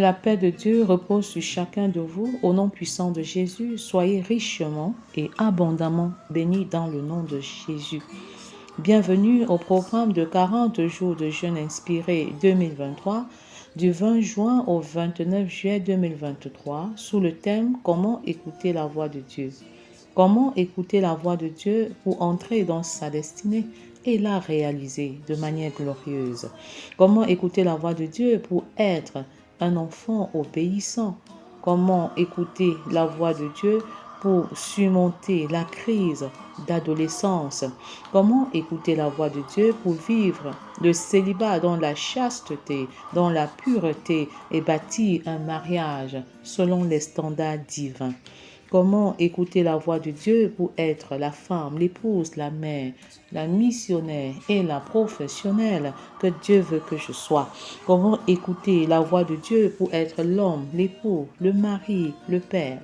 la paix de Dieu repose sur chacun de vous. Au nom puissant de Jésus, soyez richement et abondamment bénis dans le nom de Jésus. Bienvenue au programme de 40 jours de jeûne inspiré 2023 du 20 juin au 29 juillet 2023 sous le thème « Comment écouter la voix de Dieu ». Comment écouter la voix de Dieu pour entrer dans sa destinée et la réaliser de manière glorieuse. Comment écouter la voix de Dieu pour être un enfant obéissant. Comment écouter la voix de Dieu pour surmonter la crise d'adolescence. Comment écouter la voix de Dieu pour vivre le célibat dans la chasteté, dans la pureté et bâtir un mariage selon les standards divins. Comment écouter la voix de Dieu pour être la femme, l'épouse, la mère, la missionnaire et la professionnelle que Dieu veut que je sois. Comment écouter la voix de Dieu pour être l'homme, l'époux, le mari, le père,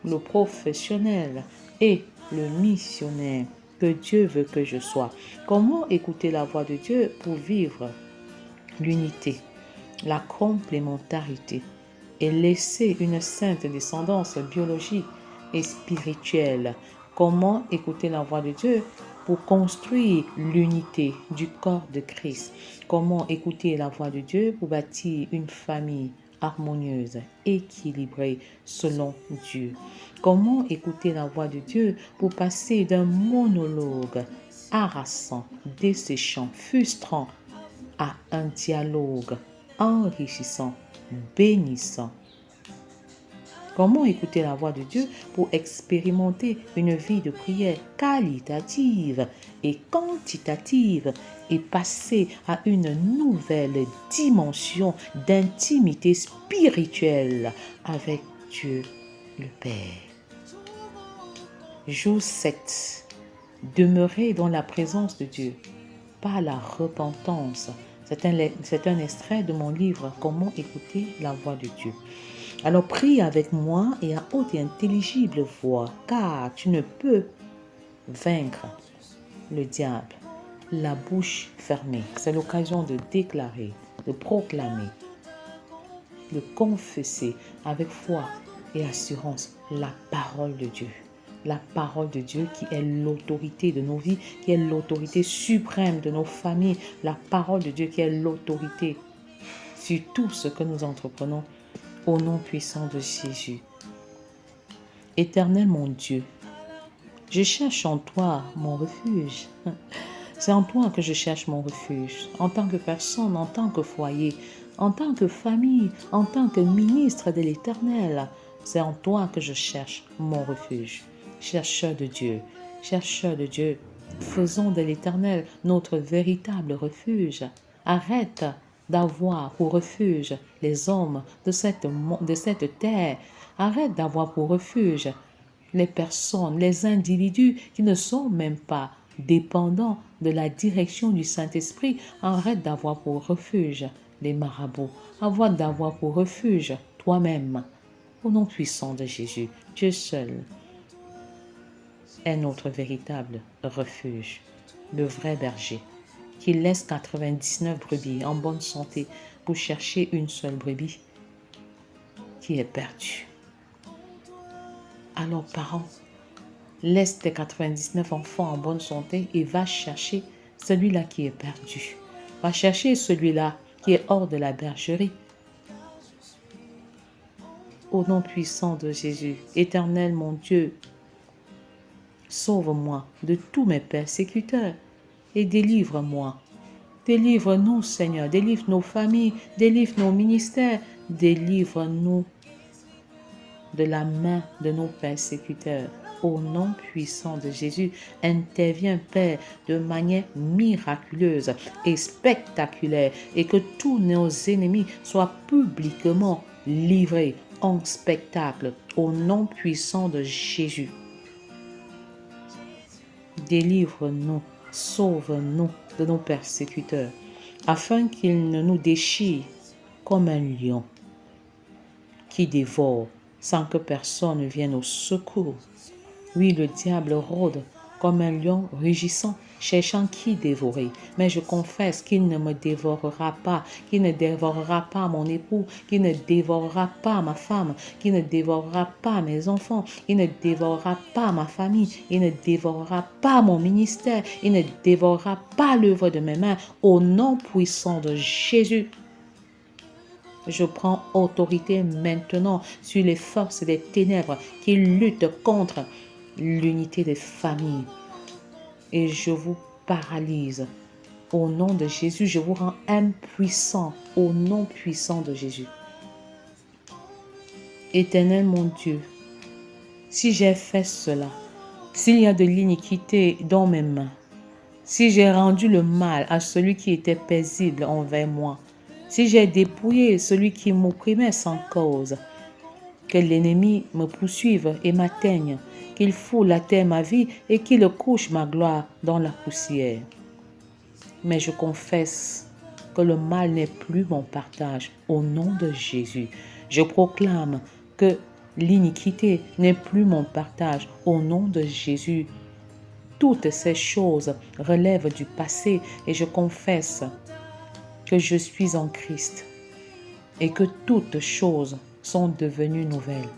le professionnel et le missionnaire que Dieu veut que je sois. Comment écouter la voix de Dieu pour vivre l'unité, la complémentarité et laisser une sainte descendance biologique et spirituelle. Comment écouter la voix de Dieu pour construire l'unité du corps de Christ. Comment écouter la voix de Dieu pour bâtir une famille harmonieuse, équilibrée selon Dieu. Comment écouter la voix de Dieu pour passer d'un monologue harassant, desséchant, frustrant à un dialogue enrichissant, bénissant. Comment écouter la voix de Dieu pour expérimenter une vie de prière qualitative et quantitative et passer à une nouvelle dimension d'intimité spirituelle avec Dieu le Père. Jour 7. Demeurer dans la présence de Dieu par la repentance. C'est un extrait de mon livre « Comment écouter la voix de Dieu ». Alors prie avec moi et à haute et intelligible voix, car tu ne peux vaincre le diable, la bouche fermée. C'est l'occasion de déclarer, de proclamer, de confesser avec foi et assurance la parole de Dieu. La parole de Dieu qui est l'autorité de nos vies, qui est l'autorité suprême de nos familles. La parole de Dieu qui est l'autorité sur tout ce que nous entreprenons au nom puissant de Jésus. Éternel mon Dieu, je cherche en toi mon refuge. C'est en toi que je cherche mon refuge, en tant que personne, en tant que foyer, en tant que famille, en tant que ministre de l'Éternel. C'est en toi que je cherche mon refuge. Chercheur de Dieu, faisons de l'Éternel notre véritable refuge. Arrête d'avoir pour refuge les hommes de cette terre. Arrête d'avoir pour refuge les personnes, les individus qui ne sont même pas dépendants de la direction du Saint-Esprit. Arrête d'avoir pour refuge les marabouts. Arrête d'avoir pour refuge toi-même. Au nom puissant de Jésus, Dieu seul est notre véritable refuge, le vrai berger, qui laisse 99 brebis en bonne santé pour chercher une seule brebis qui est perdue. Alors, parents, laisse tes 99 enfants en bonne santé et va chercher celui-là qui est perdu. Va chercher celui-là qui est hors de la bergerie. Au nom puissant de Jésus, Éternel mon Dieu, sauve-moi de tous mes persécuteurs et délivre-moi. Délivre-nous, Seigneur, délivre nos familles, délivre nos ministères, délivre-nous de la main de nos persécuteurs. Au nom puissant de Jésus, interviens, Père, de manière miraculeuse et spectaculaire et que tous nos ennemis soient publiquement livrés en spectacle. Au nom puissant de Jésus. Délivre-nous, sauve-nous de nos persécuteurs, afin qu'ils ne nous déchirent comme un lion qui dévore sans que personne vienne au secours. Oui, le diable rôde comme un lion rugissant, cherchant qui dévorer. Mais je confesse qu'il ne me dévorera pas, qu'il ne dévorera pas mon époux, qu'il ne dévorera pas ma femme, qu'il ne dévorera pas mes enfants, il ne dévorera pas ma famille, il ne dévorera pas mon ministère, il ne dévorera pas l'œuvre de mes mains. Au nom puissant de Jésus, je prends autorité maintenant sur les forces des ténèbres qui luttent contre l'unité des familles. Et je vous paralyse. Au nom de Jésus, je vous rends impuissant. Au nom puissant de Jésus. Éternel mon Dieu, si j'ai fait cela, s'il y a de l'iniquité dans mes mains, si j'ai rendu le mal à celui qui était paisible envers moi, si j'ai dépouillé celui qui m'opprimait sans cause, que l'ennemi me poursuive et m'atteigne, qu'il foule à terre ma vie et qu'il couche ma gloire dans la poussière. Mais je confesse que le mal n'est plus mon partage au nom de Jésus. Je proclame que l'iniquité n'est plus mon partage au nom de Jésus. Toutes ces choses relèvent du passé et je confesse que je suis en Christ et que toutes choses sont devenues nouvelles.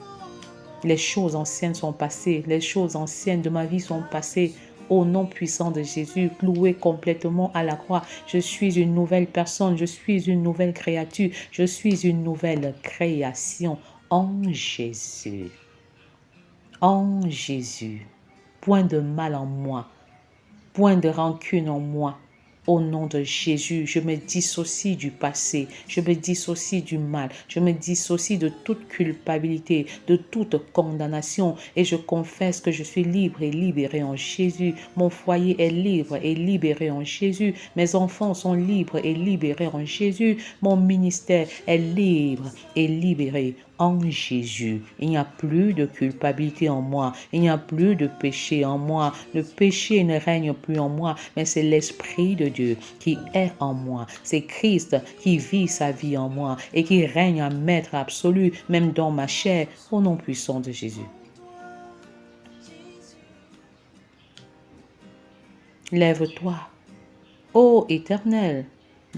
Les choses anciennes sont passées, les choses anciennes de ma vie sont passées. Au nom puissant de Jésus, cloué complètement à la croix, je suis une nouvelle personne, je suis une nouvelle créature, je suis une nouvelle création en Jésus. En Jésus. Point de mal en moi, point de rancune en moi. Au nom de Jésus, je me dissocie du passé, je me dissocie du mal, je me dissocie de toute culpabilité, de toute condamnation et je confesse que je suis libre et libéré en Jésus. Mon foyer est libre et libéré en Jésus. Mes enfants sont libres et libérés en Jésus. Mon ministère est libre et libéré en Jésus. Il n'y a plus de culpabilité en moi, il n'y a plus de péché en moi. Le péché ne règne plus en moi, mais c'est l'Esprit de Dieu qui est en moi. C'est Christ qui vit sa vie en moi et qui règne en maître absolu, même dans ma chair, au nom puissant de Jésus. Lève-toi, ô Éternel,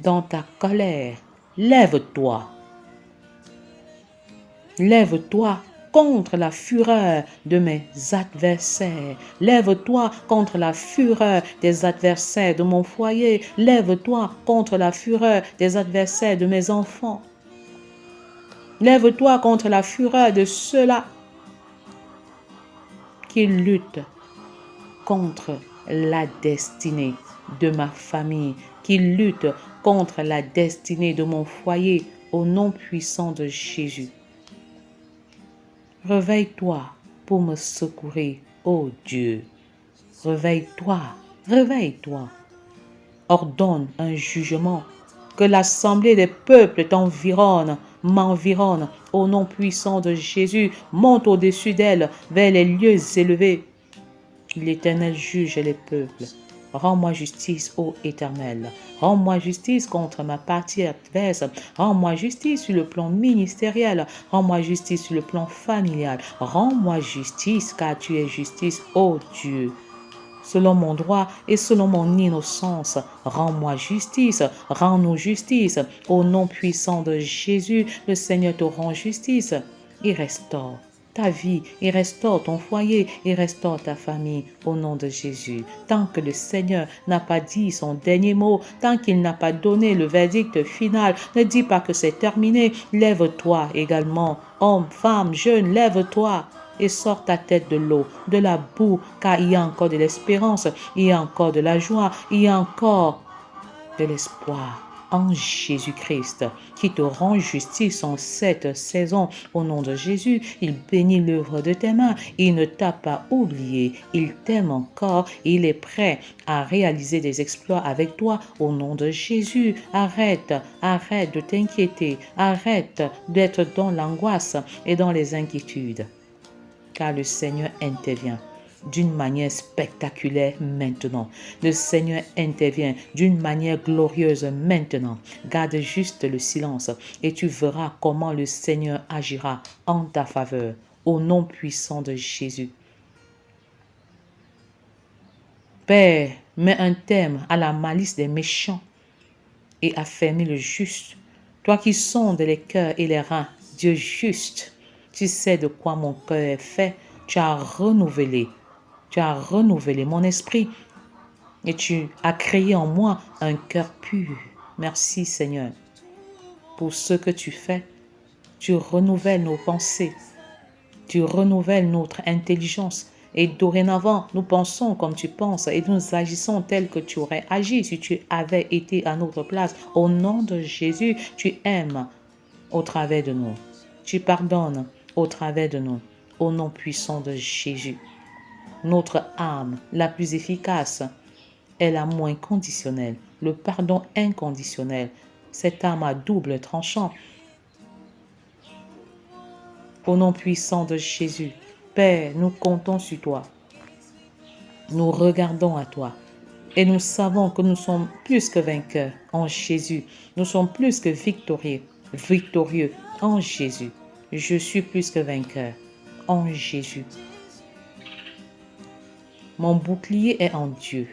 dans ta colère, lève-toi. Lève-toi contre la fureur de mes adversaires. Lève-toi contre la fureur des adversaires de mon foyer. Lève-toi contre la fureur des adversaires de mes enfants. Lève-toi contre la fureur de ceux-là qui luttent contre la destinée de ma famille, qui luttent contre la destinée de mon foyer, au nom puissant de Jésus. Réveille-toi pour me secourir, ô Dieu. Réveille-toi, réveille-toi. Ordonne un jugement, que l'assemblée des peuples t'environne, m'environne, au nom puissant de Jésus. Monte au-dessus d'elle, vers les lieux élevés. L'Éternel juge les peuples. Rends-moi justice, ô Éternel. Rends-moi justice contre ma partie adverse. Rends-moi justice sur le plan ministériel. Rends-moi justice sur le plan familial. Rends-moi justice, car tu es justice, ô Dieu. Selon mon droit et selon mon innocence, rends-moi justice, rends-nous justice. Au nom puissant de Jésus, le Seigneur te rend justice. Il restaure ta vie, il restaure ton foyer, il restaure ta famille au nom de Jésus. Tant que le Seigneur n'a pas dit son dernier mot, tant qu'il n'a pas donné le verdict final, ne dis pas que c'est terminé. Lève-toi également, homme, femme, jeune, lève-toi et sors ta tête de l'eau, de la boue, car il y a encore de l'espérance, il y a encore de la joie, il y a encore de l'espoir en Jésus-Christ, qui te rend justice en cette saison. Au nom de Jésus, il bénit l'œuvre de tes mains. Il ne t'a pas oublié. Il t'aime encore. Il est prêt à réaliser des exploits avec toi. Au nom de Jésus, arrête de t'inquiéter. Arrête d'être dans l'angoisse et dans les inquiétudes. Car le Seigneur intervient d'une manière spectaculaire maintenant. Le Seigneur intervient d'une manière glorieuse maintenant. Garde juste le silence et tu verras comment le Seigneur agira en ta faveur. Au nom puissant de Jésus. Père, mets un terme à la malice des méchants et affermis le juste. Toi qui sondes les cœurs et les reins, Dieu juste, tu sais de quoi mon cœur est fait. Tu as renouvelé mon esprit et tu as créé en moi un cœur pur. Merci Seigneur pour ce que tu fais. Tu renouvelles nos pensées, tu renouvelles notre intelligence. Et dorénavant, nous pensons comme tu penses et nous agissons tel que tu aurais agi si tu avais été à notre place. Au nom de Jésus, tu aimes au travers de nous. Tu pardonnes au travers de nous. Au nom puissant de Jésus. Notre âme, la plus efficace, est la moins conditionnelle. Le pardon inconditionnel. Cette âme à double tranchant. Au nom puissant de Jésus. Père, nous comptons sur toi. Nous regardons à toi. Et nous savons que nous sommes plus que vainqueurs en Jésus. Nous sommes plus que victorieux en Jésus. Je suis plus que vainqueur en Jésus. Mon bouclier est en Dieu,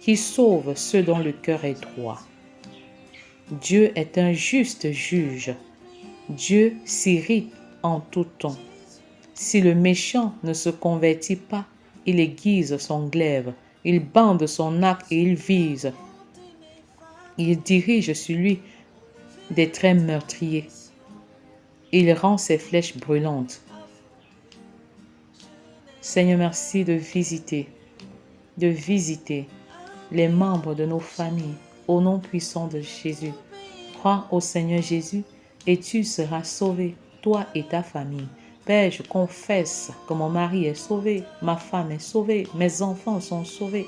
qui sauve ceux dont le cœur est droit. Dieu est un juste juge. Dieu s'irrite en tout temps. Si le méchant ne se convertit pas, il aiguise son glaive, il bande son arc et il vise. Il dirige sur lui des traits meurtriers. Il rend ses flèches brûlantes. Seigneur, merci de visiter les membres de nos familles au nom puissant de Jésus. Crois au Seigneur Jésus et tu seras sauvé, toi et ta famille. Père, je confesse que mon mari est sauvé, ma femme est sauvée, mes enfants sont sauvés.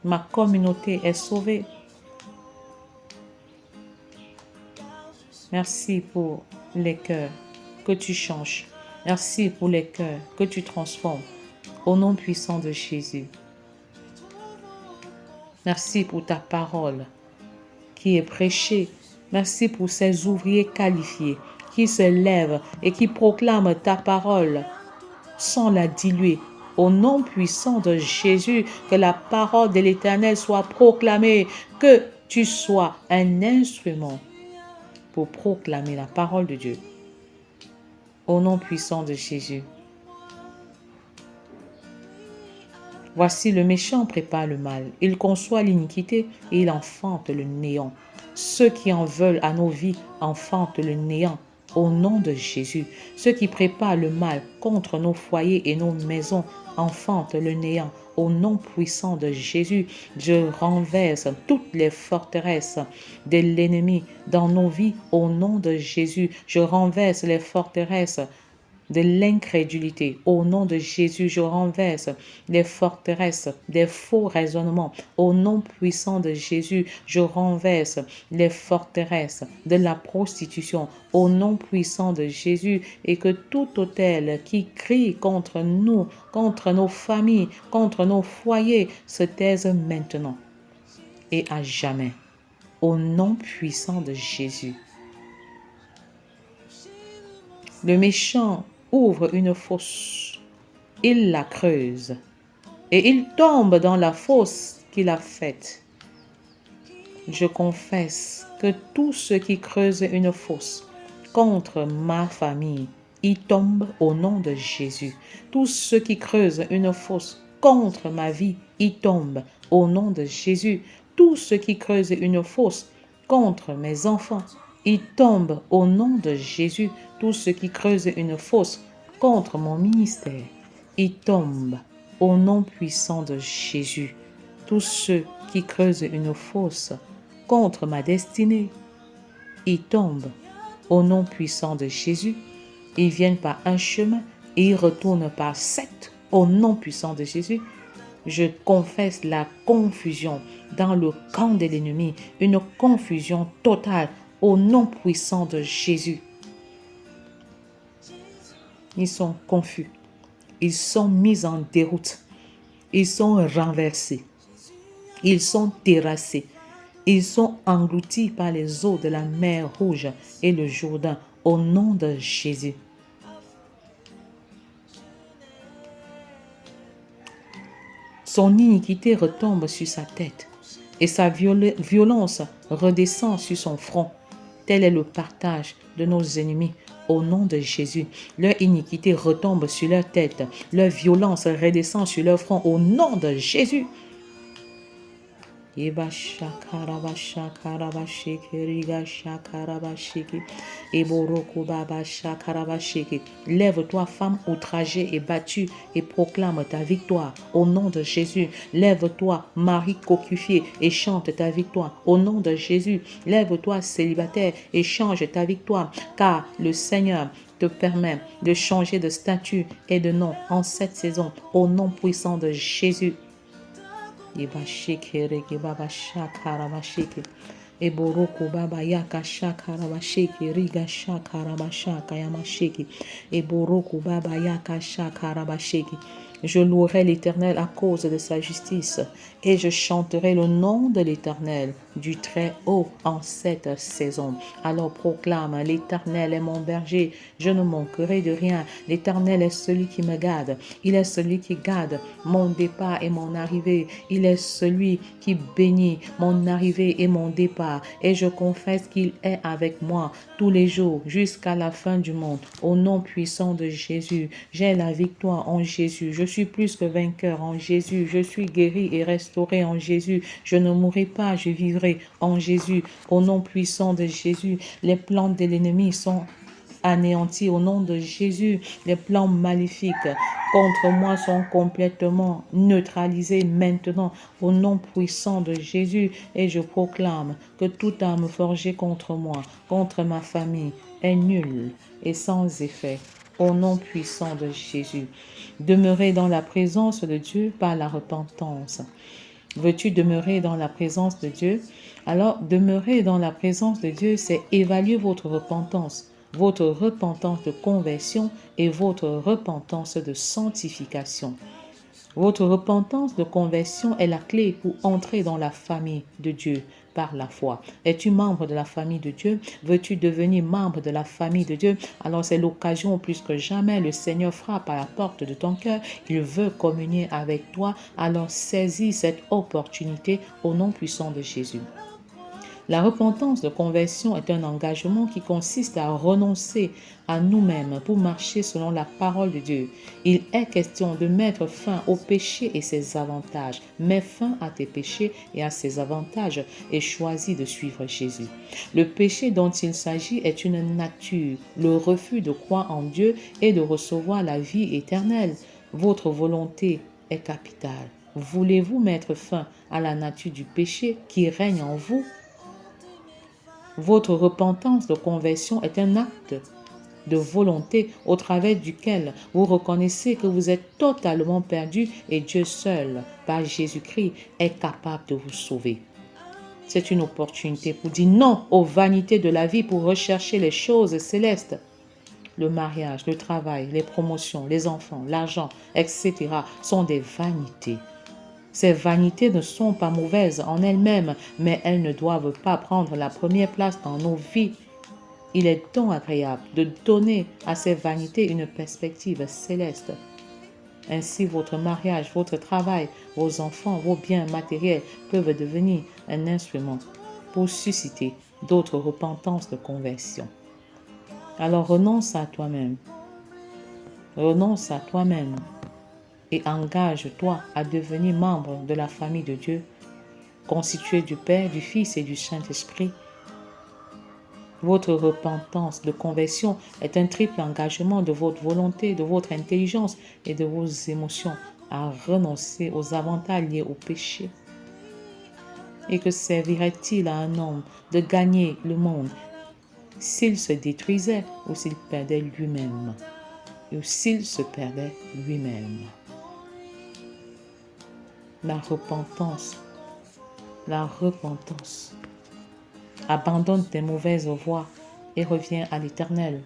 Ma communauté est sauvée. Merci pour les cœurs que tu changes. Merci pour les cœurs que tu transformes. Au nom puissant de Jésus. Merci pour ta parole qui est prêchée. Merci pour ces ouvriers qualifiés qui se lèvent et qui proclament ta parole sans la diluer. Au nom puissant de Jésus, que la parole de l'Éternel soit proclamée, que tu sois un instrument pour proclamer la parole de Dieu. Au nom puissant de Jésus. Voici le méchant prépare le mal. Il conçoit l'iniquité et il enfante le néant. Ceux qui en veulent à nos vies enfantent le néant. Au nom de Jésus, ceux qui préparent le mal contre nos foyers et nos maisons enfantent le néant. Au nom puissant de Jésus, je renverse toutes les forteresses de l'ennemi dans nos vies. Au nom de Jésus, je renverse les forteresses de l'incrédulité. Au nom de Jésus, je renverse les forteresses des faux raisonnements. Au nom puissant de Jésus, je renverse les forteresses de la prostitution. Au nom puissant de Jésus, et que tout autel qui crie contre nous, contre nos familles, contre nos foyers, se taise maintenant et à jamais. Au nom puissant de Jésus. Le méchant ouvre une fosse, il la creuse et il tombe dans la fosse qu'il a faite. Je confesse que tous ceux qui creusent une fosse contre ma famille, ils tombent au nom de Jésus. Tous ceux qui creusent une fosse contre ma vie, ils tombent au nom de Jésus. Tous ceux qui creusent une fosse contre mes enfants, ils tombent au nom de Jésus. Tous ceux qui creusent une fosse contre mon ministère, ils tombent au nom puissant de Jésus. Tous ceux qui creusent une fosse contre ma destinée, ils tombent au nom puissant de Jésus. Ils viennent par un chemin et ils retournent par 7 au nom puissant de Jésus. Je confesse la confusion dans le camp de l'ennemi, une confusion totale au nom puissant de Jésus. Ils sont confus, ils sont mis en déroute, ils sont renversés, ils sont terrassés, ils sont engloutis par les eaux de la mer Rouge et le Jourdain au nom de Jésus. Son iniquité retombe sur sa tête et sa violence redescend sur son front. Tel est le partage de nos ennemis. Au nom de Jésus, leur iniquité retombe sur leur tête, leur violence redescend sur leur front. Au nom de Jésus. Lève-toi, femme outragée et battue, et proclame ta victoire au nom de Jésus. Lève-toi, mari cocufié, et chante ta victoire au nom de Jésus. Lève-toi, célibataire, et change ta victoire, car le Seigneur te permet de changer de statut et de nom en cette saison au nom puissant de Jésus. Eboroko baba yaka shakarabashiki riga shakarabashaka yamashiki eboroko baba yaka shakarabashiki. Je louerai l'Éternel à cause de sa justice et je chanterai le nom de l'Éternel du Très-Haut en cette saison. Alors proclame: l'Éternel est mon berger, je ne manquerai de rien. L'Éternel est celui qui me garde. Il est celui qui garde mon départ et mon arrivée. Il est celui qui bénit mon arrivée et mon départ. Et je confesse qu'il est avec moi tous les jours jusqu'à la fin du monde. Au nom puissant de Jésus, j'ai la victoire en Jésus. Je suis plus que vainqueur en Jésus. Je suis guéri et restauré en Jésus. Je ne mourrai pas, je vivrai en Jésus. Au nom puissant de Jésus, les plans de l'ennemi sont anéantis au nom de Jésus. Les plans maléfiques contre moi sont complètement neutralisés maintenant au nom puissant de Jésus. Et je proclame que toute arme forgée contre moi, contre ma famille, est nulle et sans effet au nom puissant de Jésus. Demeurez dans la présence de Dieu par la repentance. Veux-tu demeurer dans la présence de Dieu? Alors, demeurer dans la présence de Dieu, c'est évaluer votre repentance de conversion et votre repentance de sanctification. Votre repentance de conversion est la clé pour entrer dans la famille de Dieu par la foi. Es-tu membre de la famille de Dieu? Veux-tu devenir membre de la famille de Dieu? Alors c'est l'occasion plus que jamais. Le Seigneur frappe à la porte de ton cœur. Il veut communier avec toi. Alors saisis cette opportunité au nom puissant de Jésus. La repentance de conversion est un engagement qui consiste à renoncer à nous-mêmes pour marcher selon la parole de Dieu. Il est question de mettre fin au péché et ses avantages. Mets fin à tes péchés et à ses avantages et choisis de suivre Jésus. Le péché dont il s'agit est une nature, le refus de croire en Dieu et de recevoir la vie éternelle. Votre volonté est capitale. Voulez-vous mettre fin à la nature du péché qui règne en vous? Votre repentance de conversion est un acte de volonté au travers duquel vous reconnaissez que vous êtes totalement perdu et Dieu seul, par Jésus-Christ, est capable de vous sauver. C'est une opportunité pour dire non aux vanités de la vie, pour rechercher les choses célestes. Le mariage, le travail, les promotions, les enfants, l'argent, etc. sont des vanités. Ces vanités ne sont pas mauvaises en elles-mêmes, mais elles ne doivent pas prendre la première place dans nos vies. Il est donc agréable de donner à ces vanités une perspective céleste. Ainsi, votre mariage, votre travail, vos enfants, vos biens matériels peuvent devenir un instrument pour susciter d'autres repentances de conversion. Alors renonce à toi-même. Renonce à toi-même. Et engage-toi à devenir membre de la famille de Dieu, constituée du Père, du Fils et du Saint-Esprit. Votre repentance de conversion est un triple engagement de votre volonté, de votre intelligence et de vos émotions à renoncer aux avantages liés au péché. Et que servirait-il à un homme de gagner le monde s'il se détruisait ou s'il perdait lui-même, ou s'il se perdait lui-même? La repentance. Abandonne tes mauvaises voies et reviens à l'Éternel.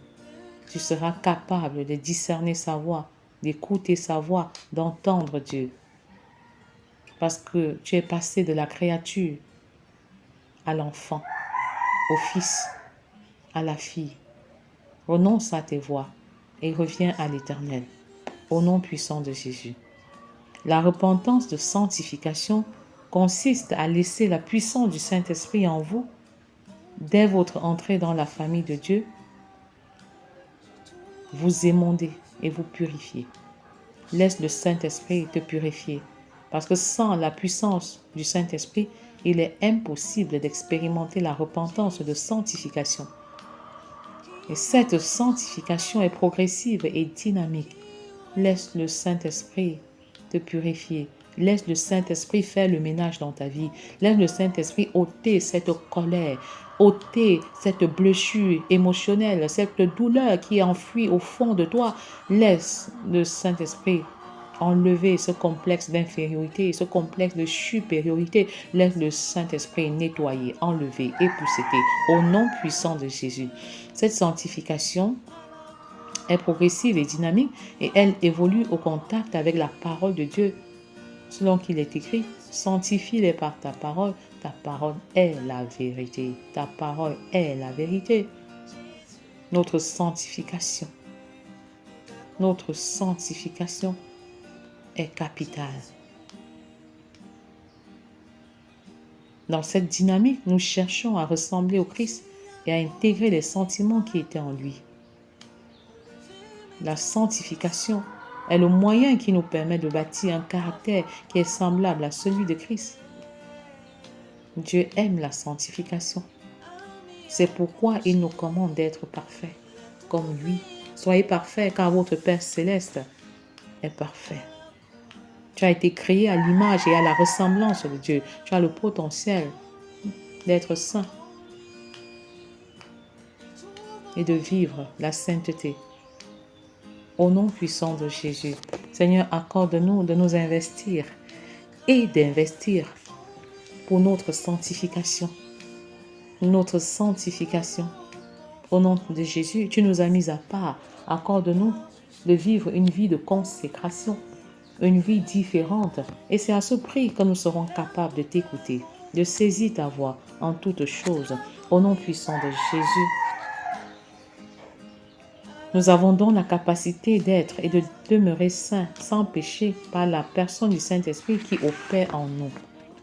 Tu seras capable de discerner sa voix, d'écouter sa voix, d'entendre Dieu. Parce que tu es passé de la créature à l'enfant, au fils, à la fille. Renonce à tes voies et reviens à l'Éternel. Au nom puissant de Jésus. La repentance de sanctification consiste à laisser la puissance du Saint-Esprit en vous dès votre entrée dans la famille de Dieu, vous émonder et vous purifier. Laisse le Saint-Esprit te purifier. Parce que sans la puissance du Saint-Esprit, il est impossible d'expérimenter la repentance de sanctification. Et cette sanctification est progressive et dynamique. Laisse le Saint-Esprit te purifier. Laisse le Saint-Esprit faire le ménage dans ta vie. Laisse le Saint-Esprit ôter cette colère, ôter cette blessure émotionnelle, cette douleur qui est enfouie au fond de toi. Laisse le Saint-Esprit enlever ce complexe d'infériorité, ce complexe de supériorité. Laisse le Saint-Esprit nettoyer, enlever, épousseter au nom puissant de Jésus. Cette sanctification est progressive et dynamique et elle évolue au contact avec la parole de Dieu. Selon qu'il est écrit, sanctifie-les par ta parole est la vérité. Ta parole est la vérité. Notre sanctification est capitale. Dans cette dynamique, nous cherchons à ressembler au Christ et à intégrer les sentiments qui étaient en lui. La sanctification est le moyen qui nous permet de bâtir un caractère qui est semblable à celui de Christ. Dieu aime la sanctification. C'est pourquoi il nous commande d'être parfaits comme lui. Soyez parfaits car votre Père céleste est parfait. Tu as été créé à l'image et à la ressemblance de Dieu. Tu as le potentiel d'être saint et de vivre la sainteté. Au nom puissant de Jésus, Seigneur, accorde-nous de nous investir et d'investir pour notre sanctification. Notre sanctification. Au nom de Jésus, tu nous as mis à part. Accorde-nous de vivre une vie de consécration, une vie différente. Et c'est à ce prix que nous serons capables de t'écouter, de saisir ta voix en toutes choses. Au nom puissant de Jésus. Nous avons donc la capacité d'être et de demeurer saints, sans péché, par la personne du Saint-Esprit qui opère en nous.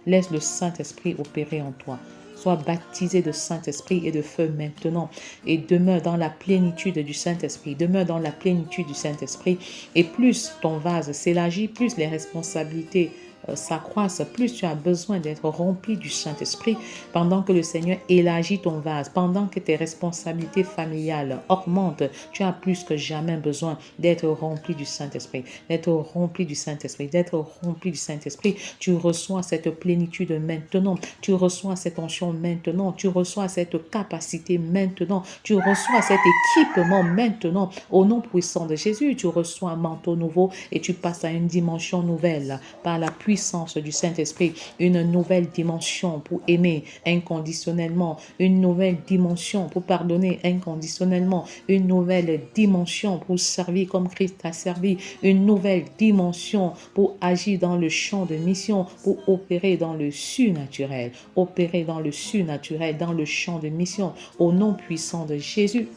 Laisse le Saint-Esprit opérer en toi. Sois baptisé de Saint-Esprit et de feu maintenant et demeure dans la plénitude du Saint-Esprit. Demeure dans la plénitude du Saint-Esprit. Et plus ton vase s'élargit, plus les responsabilités s'accroissent, plus tu as besoin d'être rempli du Saint-Esprit pendant que le Seigneur élargit ton vase, pendant que tes responsabilités familiales augmentent. Tu as plus que jamais besoin d'être rempli du Saint-Esprit, d'être rempli du Saint-Esprit, d'être rempli du Saint-Esprit. Tu reçois cette plénitude maintenant, tu reçois cette onction maintenant, tu reçois cette capacité maintenant, tu reçois cet équipement maintenant. Au nom puissant de Jésus, tu reçois un manteau nouveau et tu passes à une dimension nouvelle par la puissance du Saint-Esprit, une nouvelle dimension pour aimer inconditionnellement, une nouvelle dimension pour pardonner inconditionnellement, une nouvelle dimension pour servir comme Christ a servi, une nouvelle dimension pour agir dans le champ de mission, pour opérer dans le surnaturel, opérer dans le surnaturel, dans le champ de mission, au nom puissant de Jésus.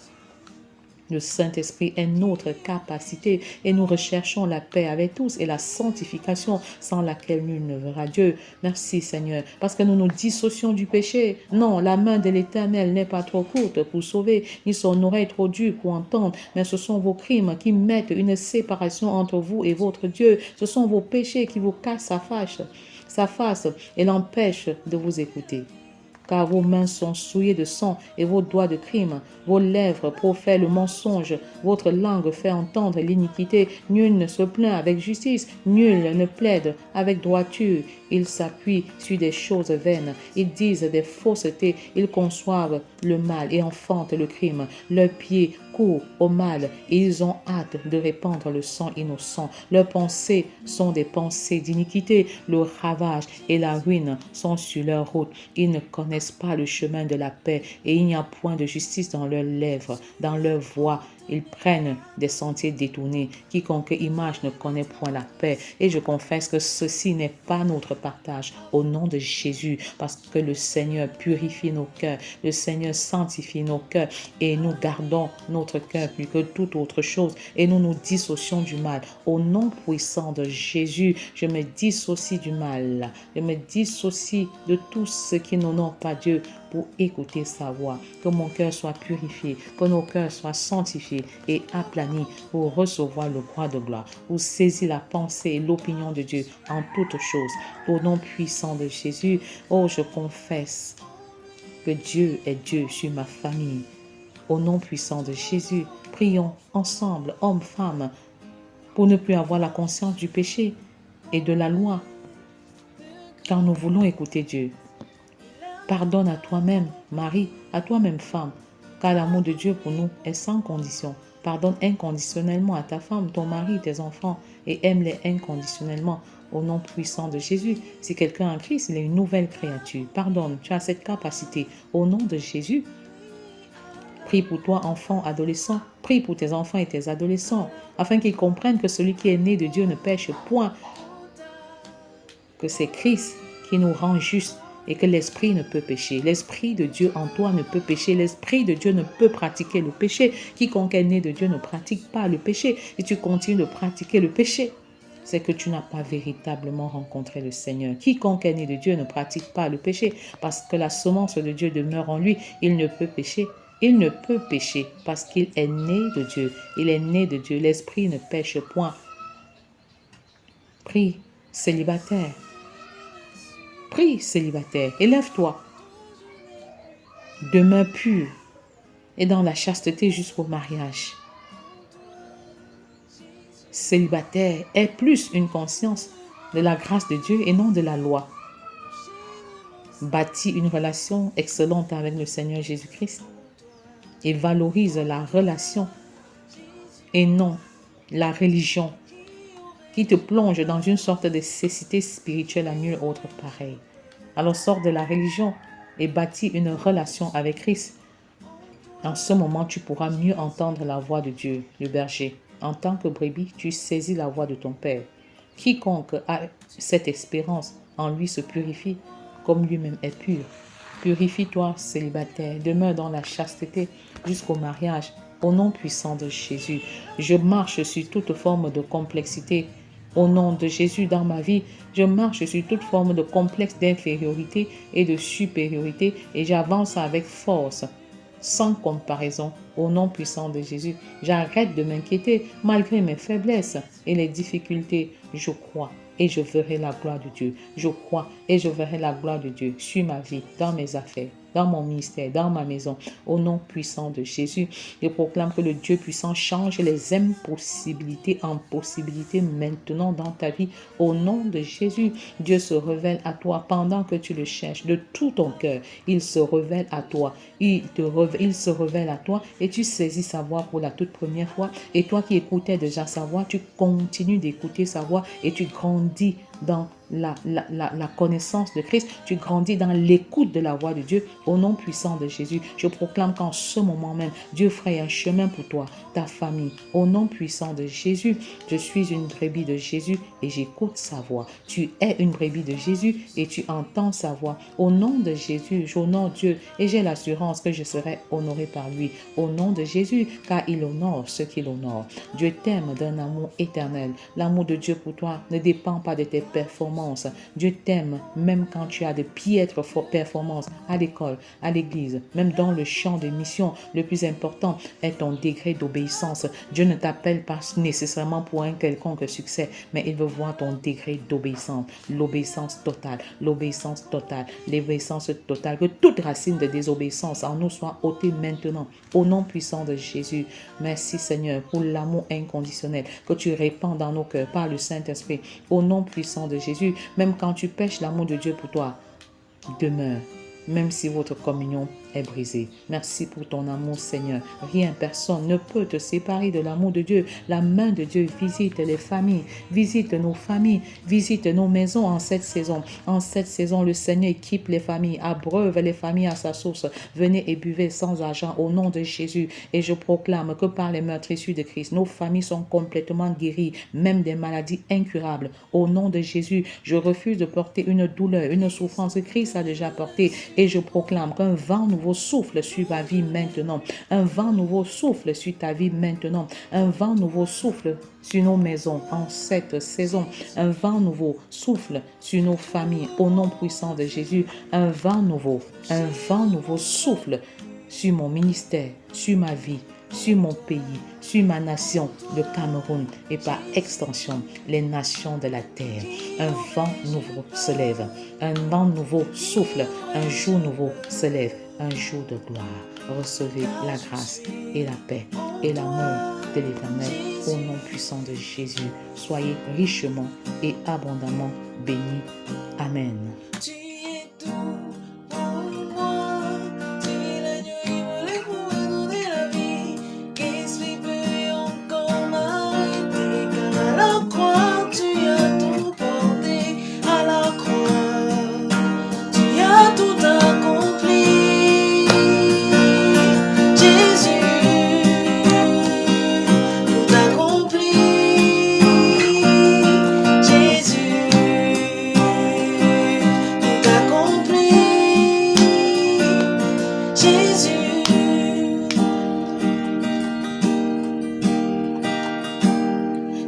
Le Saint-Esprit est notre capacité et nous recherchons la paix avec tous et la sanctification sans laquelle nul ne verra Dieu. Merci Seigneur, parce que nous nous dissocions du péché. Non, la main de l'Éternel n'est pas trop courte pour sauver, ni son oreille trop dure pour entendre, mais ce sont vos crimes qui mettent une séparation entre vous et votre Dieu. Ce sont vos péchés qui vous cassent sa face et l'empêchent de vous écouter. Car vos mains sont souillées de sang et vos doigts de crime. Vos lèvres profèrent le mensonge. Votre langue fait entendre l'iniquité. Nul ne se plaint avec justice. Nul ne plaide avec droiture. Ils s'appuient sur des choses vaines. Ils disent des faussetés. Ils conçoivent le mal et enfantent le crime. Leurs pieds courent au mal et ils ont hâte de répandre le sang innocent. Leurs pensées sont des pensées d'iniquité. Le ravage et la ruine sont sur leur route. Ils ne connaissent pas le chemin de la paix et il n'y a point de justice dans leurs lèvres. Dans leur voix, ils prennent des sentiers détournés. Quiconque image ne connaît point la paix. Et je confesse que ceci n'est pas notre partage au nom de Jésus, parce que le Seigneur purifie nos cœurs, le Seigneur sanctifie nos cœurs et nous gardons notre cœur plus que toute autre chose et nous nous dissocions du mal. Au nom puissant de Jésus, je me dissocie du mal, je me dissocie de tout ce qui n'honore pas Dieu pour écouter sa voix. Que mon cœur soit purifié, que nos cœurs soient sanctifiés et aplanis pour recevoir le roi de gloire, pour saisir la pensée et l'opinion de Dieu en toutes choses. Au nom puissant de Jésus, oh, je confesse que Dieu est Dieu sur ma famille. Au nom puissant de Jésus, prions ensemble, hommes, femmes, pour ne plus avoir la conscience du péché et de la loi, car nous voulons écouter Dieu. Pardonne à toi-même, mari, à toi-même, femme, car l'amour de Dieu pour nous est sans condition. Pardonne inconditionnellement à ta femme, ton mari, tes enfants, et aime-les inconditionnellement. Au nom puissant de Jésus, si quelqu'un est en Christ, il est une nouvelle créature. Pardonne, tu as cette capacité. Au nom de Jésus, prie pour toi, enfant, adolescent. Prie pour tes enfants et tes adolescents, afin qu'ils comprennent que celui qui est né de Dieu ne pêche point, que c'est Christ qui nous rend justes et que l'Esprit ne peut pécher. L'Esprit de Dieu en toi ne peut pécher. L'Esprit de Dieu ne peut pratiquer le péché. Quiconque est né de Dieu ne pratique pas le péché. Si tu continues de pratiquer le péché, c'est que tu n'as pas véritablement rencontré le Seigneur. Quiconque est né de Dieu ne pratique pas le péché, parce que la semence de Dieu demeure en lui. Il ne peut pécher. Il ne peut pécher parce qu'il est né de Dieu. Il est né de Dieu. L'Esprit ne pêche point. Prie, célibataire. Prie, célibataire, élève-toi. Demeure pur et dans la chasteté jusqu'au mariage. Célibataire, aie plus une conscience de la grâce de Dieu et non de la loi. Bâtis une relation excellente avec le Seigneur Jésus-Christ et valorise la relation et non la religion qui te plonge dans une sorte de cécité spirituelle à nulle autre pareille. Alors sors de la religion et bâtis une relation avec Christ. En ce moment, tu pourras mieux entendre la voix de Dieu, le berger. En tant que brebis, tu saisis la voix de ton Père. Quiconque a cette espérance en lui se purifie comme lui-même est pur. Purifie-toi, célibataire, demeure dans la chasteté jusqu'au mariage. Au nom puissant de Jésus, je marche sur toute forme de complexité. Au nom de Jésus dans ma vie, je marche sur toute forme de complexe d'infériorité et de supériorité et j'avance avec force, sans comparaison. Au nom puissant de Jésus, j'arrête de m'inquiéter malgré mes faiblesses et les difficultés. Je crois et je verrai la gloire de Dieu. Je crois et je verrai la gloire de Dieu sur ma vie, dans mes affaires, dans mon ministère, dans ma maison. Au nom puissant de Jésus, je proclame que le Dieu puissant change les impossibilités en possibilités maintenant dans ta vie. Au nom de Jésus, Dieu se révèle à toi pendant que tu le cherches de tout ton cœur. Il se révèle à toi. Il se révèle à toi et tu saisis sa voix pour la toute première fois. Et toi qui écoutais déjà sa voix, tu continues d'écouter sa voix et tu grandis dans la connaissance de Christ, tu grandis dans l'écoute de la voix de Dieu. Au nom puissant de Jésus, je proclame qu'en ce moment même, Dieu ferait un chemin pour toi, ta famille. Au nom puissant de Jésus, je suis une brebis de Jésus et j'écoute sa voix. Tu es une brebis de Jésus et tu entends sa voix. Au nom de Jésus, j'honore Dieu et j'ai l'assurance que je serai honoré par lui. Au nom de Jésus, car il honore ceux qu'il honore. Dieu t'aime d'un amour éternel. L'amour de Dieu pour toi ne dépend pas de tes performances. Dieu t'aime même quand tu as de piètres performances à l'école, à l'église, même dans le champ de mission. Le plus important est ton degré d'obéissance. Dieu ne t'appelle pas nécessairement pour un quelconque succès, mais il veut voir ton degré d'obéissance. L'obéissance totale, l'obéissance totale, l'obéissance totale. Que toute racine de désobéissance en nous soit ôtée maintenant. Au nom puissant de Jésus, merci Seigneur pour l'amour inconditionnel que tu répands dans nos cœurs par le Saint-Esprit. Au nom puissant de Jésus, même quand tu pêches, l'amour de Dieu pour toi demeure. Même si votre communion est brisé. Merci pour ton amour, Seigneur. Rien, personne ne peut te séparer de l'amour de Dieu. La main de Dieu visite les familles, visite nos familles, visite nos maisons en cette saison. En cette saison, le Seigneur équipe les familles, abreuve les familles à sa source. Venez et buvez sans argent au nom de Jésus. Et je proclame que par les meurtres issus de Christ, nos familles sont complètement guéries, même des maladies incurables. Au nom de Jésus, je refuse de porter une douleur, une souffrance que Christ a déjà portée. Et je proclame qu'un vent nouveau souffle sur ma vie maintenant. Un vent nouveau souffle sur ta vie maintenant. Un vent nouveau souffle sur nos maisons en cette saison. Un vent nouveau souffle sur nos familles au nom puissant de Jésus. Un vent nouveau souffle sur mon ministère, sur ma vie, sur mon pays, sur ma nation, le Cameroun, et par extension, les nations de la terre. Un vent nouveau se lève, un vent nouveau souffle, un jour nouveau se lève, un jour de gloire. Recevez la grâce et la paix et l'amour de l'Éternel au nom puissant de Jésus. Soyez richement et abondamment bénis. Amen.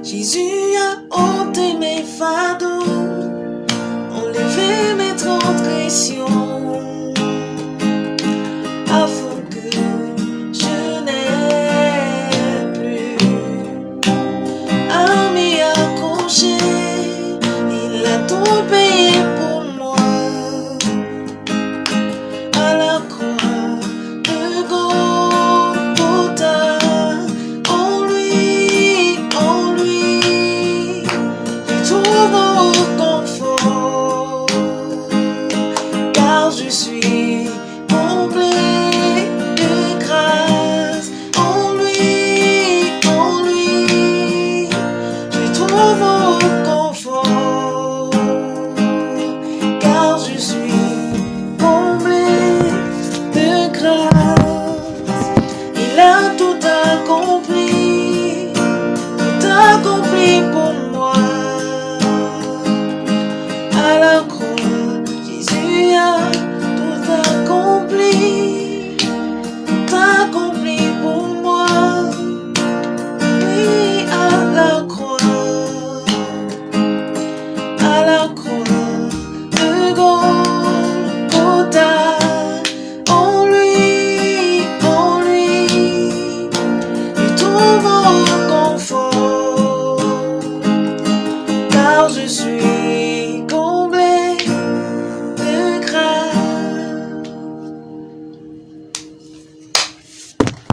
Jésus a ôté mes fardeaux, enlevé mes transgressions, afin que je n'ai plus à m'y accrocher. Il a tout payé pour moi à la croix de Golgotha. En lui, je trouve confort, car je suis comblé de grâce. En lui, je trouve confort, car je suis comblé de grâce. Il a tout accompli pour moi. À la croix, Jésus a tout accompli pour moi. Oui, à la croix de Golgotha. En lui, je trouve